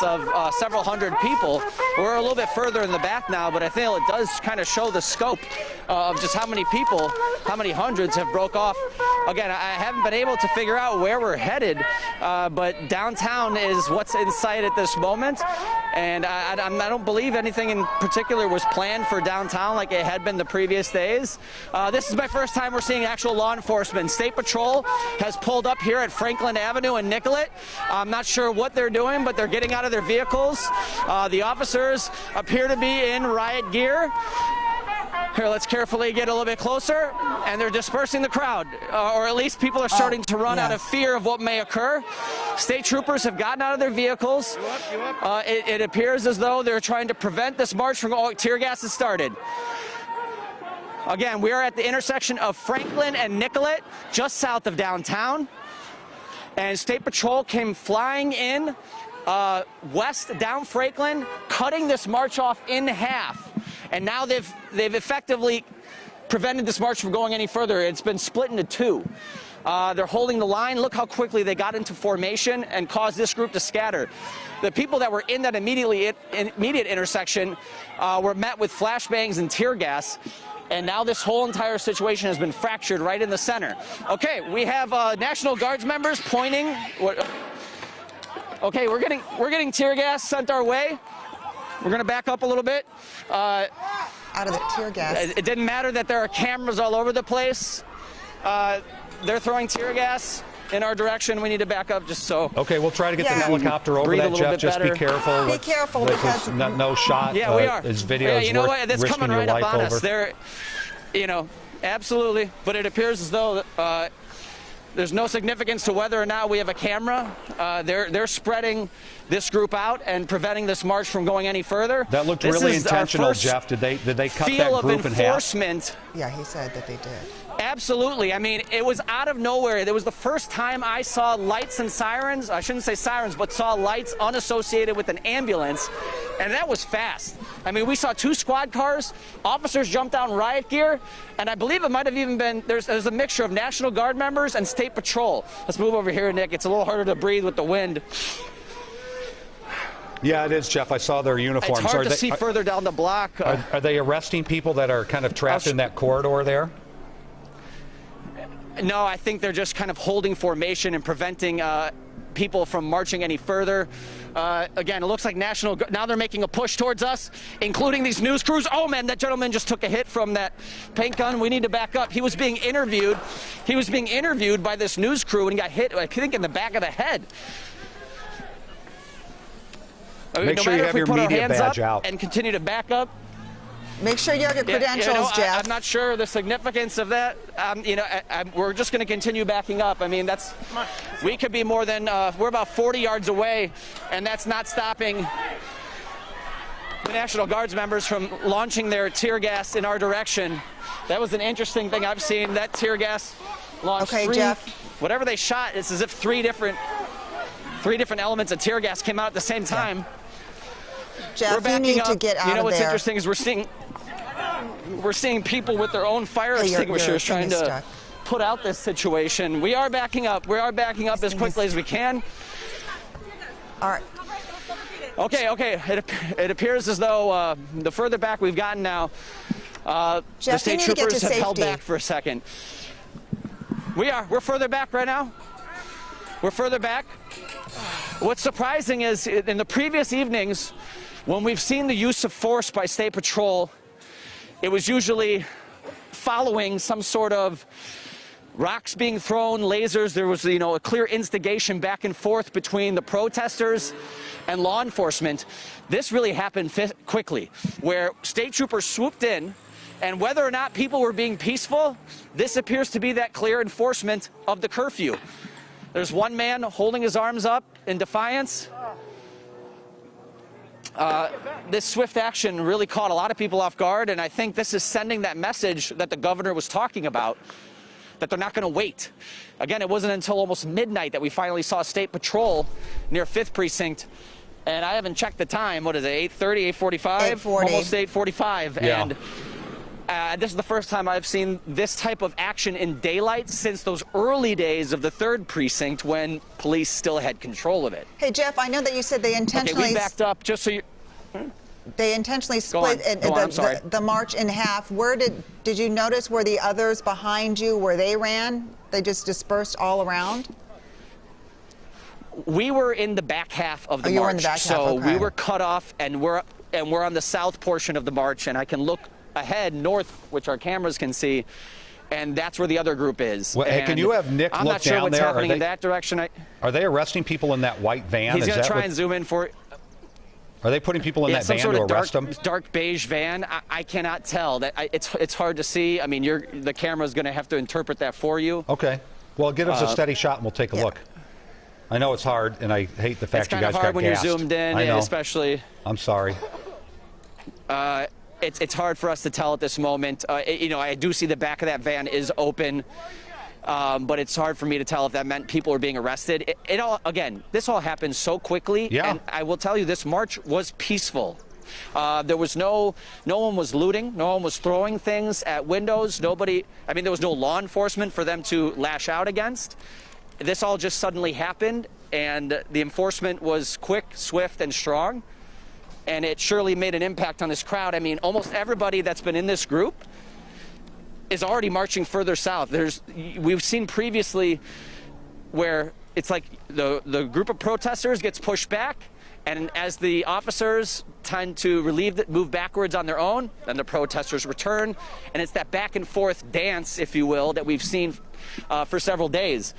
of several hundred people. We're a little bit further in the back now, but I think it does kind of show the scope of just how many people, how many hundreds have broke off. Again, I haven't been able to figure out where we're headed, but downtown is what's in sight at this moment. And I don't believe anything in particular was planned for downtown like it had been the previous days. This is my first time we're seeing actual law enforcement. State Patrol has pulled up here at Franklin Avenue and Nicollet. I'm not sure what they're doing, but they're getting out of their vehicles. The officers appear to be in riot gear. Here, let's carefully get a little bit closer, and they're dispersing the crowd, or at least people are starting to run out of fear of what may occur. State troopers have gotten out of their vehicles. It appears as though they're trying to prevent this march from going. Tear gas has started. Again, we are at the intersection of Franklin and Nicollet, just south of downtown, and State Patrol came flying in west down Franklin, cutting this march off in half. And now they've effectively prevented this march from going any further. It's been split into two. They're holding the line. Look how quickly they got into formation and caused this group to scatter. The people that were in that immediate intersection were met with flashbangs and tear gas. And now this whole entire situation has been fractured right in the center. Okay, we have National Guards members pointing. Okay, we're getting tear gas sent our way. We're going to back up a little bit. Out of the tear gas. It didn't matter that there are cameras all over the place. They're throwing tear gas in our direction. We need to back up just so. Okay, we'll try to get the helicopter over that, Jeff. Just be careful. Be careful because no shot. Yeah, we are. His video yeah, is you know what? That's risking coming right your up life on over. us. They're, absolutely. But it appears as though there's no significance to whether or not we have a camera. They're spreading this group out and preventing this march from going any further. That looked This really is intentional, our first Jeff. Did they cut feel that of group in half? enforcement. yeah, he said that they did. Absolutely. I mean, it was out of nowhere. It was the first time I saw lights and sirens. I shouldn't say sirens, but saw lights unassociated with an ambulance. And that was fast. I mean, we saw 2 squad cars. Officers jumped out in riot gear. And I believe it might have even been, there's a mixture of National Guard members and State Patrol. Let's move over here, Nick. It's a little harder to breathe with the wind. Yeah, it is, Jeff. I saw their uniforms. It's hard to see further down the block. Are they arresting people that are kind of trapped in that corridor there? No, I think they're just kind of holding formation and preventing people from marching any further. Again, it looks like now they're making a push towards us, including these news crews. Oh man, that gentleman just took a hit from that paint gun. We need to back up. He was being interviewed. He was being interviewed by this news crew and got hit, I think, in the back of the head. Make sure you have your media badge out and continue to back up. Make sure you have your credentials, Jeff. I'm not sure the significance of that. We're just going to continue backing up. I mean, we could be more than, we're about 40 yards away, and that's not stopping the National Guards members from launching their tear gas in our direction. That was an interesting thing I've seen. That tear gas launched Jeff. Whatever they shot, it's as if three different elements of tear gas came out at the same time. Yeah. Jeff, you need to get out of there. You know what's interesting is we're seeing people with their own fire extinguishers trying to put out this situation. We are backing up. We are backing up as quickly as we can. All right. Okay. It appears as though the further back we've gotten now, the state troopers have held back for a second. We're further back right now. We're further back. What's surprising is in the previous evenings, when we've seen the use of force by State Patrol, it was usually following some sort of rocks being thrown, lasers. There was, a clear instigation back and forth between the protesters and law enforcement. This really happened quickly, where state troopers swooped in, and whether or not people were being peaceful, this appears to be that clear enforcement of the curfew. There's one man holding his arms up in defiance. This swift action really caught a lot of people off guard, and I think this is sending that message that the governor was talking about, that they're not going to wait. Again, it wasn't until almost midnight that we finally saw State Patrol near 5th Precinct, and I haven't checked the time. What is it, 8:30, 8:45? 8:40. Almost 8:45. Yeah. And This is the first time I've seen this type of action in daylight since those early days of the 3rd precinct when police still had control of it. Hey, Jeff, I know that you said they intentionally... Okay, we backed up just so you... They intentionally split the march in half. Where did you notice where the others behind you, where they ran? They just dispersed all around? We were in the back half of the march. You were in the back half, so okay. we were cut off, and we're on the south portion of the march, and I can look ahead north, which our cameras can see, and that's where the other group is. Well, hey, can you have Nick I'm look not sure down what's there? happening in that direction. Are they arresting people in that white van? He's going to try and zoom in for it. Are they putting people in that van sort to of arrest them? Dark beige van. I cannot tell. It's hard to see. I mean, the camera's going to have to interpret that for you. Okay. Well, give us a steady shot and we'll take a look. I know it's hard, and I hate the fact you guys got gassed. It's kind of hard when you're zoomed in, I know. especially. I'm sorry. It's hard for us to tell at this moment. I do see the back of that van is open, but it's hard for me to tell if that meant people were being arrested. This all happened so quickly. Yeah. And I will tell you, this march was peaceful. There was no one was looting, no one was throwing things at windows. There was no law enforcement for them to lash out against. This all just suddenly happened, and the enforcement was quick, swift, and strong. And it surely made an impact on this crowd. I mean, almost everybody that's been in this group is already marching further south. We've seen previously where it's like the group of protesters gets pushed back, and as the officers tend to move backwards on their own, then the protesters return, and it's that back and forth dance, if you will, that we've seen for several days.